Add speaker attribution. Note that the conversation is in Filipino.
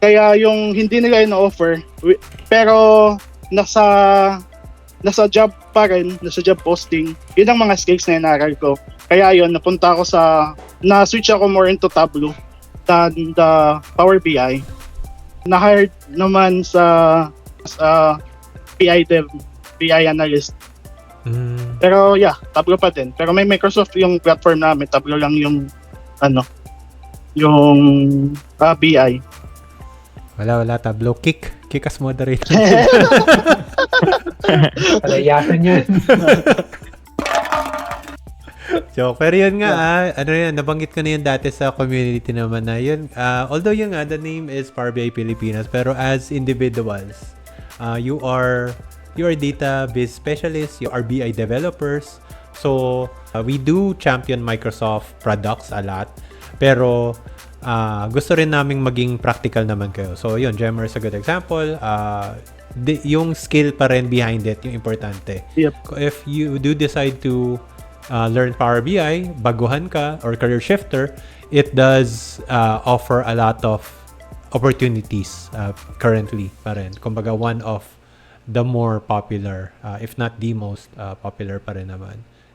Speaker 1: Kaya yung hindi nila ino-offer, pero nasa job pa rin, nasa job posting, yun ang mga skills na inaral ko. Kaya yun, na-switch ako more into Tableau than the Power BI. Na-hired naman sa BI dev, BI analyst. Pero yeah, Tableau pa din. Pero may Microsoft yung platform namin, Tableau lang yung BI.
Speaker 2: Wala, Tableau. Kick as moderator.
Speaker 3: Palayasan yun.
Speaker 2: Joke. Pero yun nga, nabanggit ko na yun dati sa community naman na yun. Although yun nga, the name is PBI Pilipinas, pero as individuals, you are database specialists, you are BI developers. So, we do champion Microsoft products a lot. Pero, gusto rin naming maging practical naman kayo. So, yun, Jemar is a good example. Yung skill pa rin behind it, yung importante.
Speaker 1: Yep.
Speaker 2: If you do decide to learn Power BI, baguhan ka, or career shifter, it does offer a lot of opportunities currently pa rin. Kumbaga, one of the more popular, if not the most popular pa rin naman.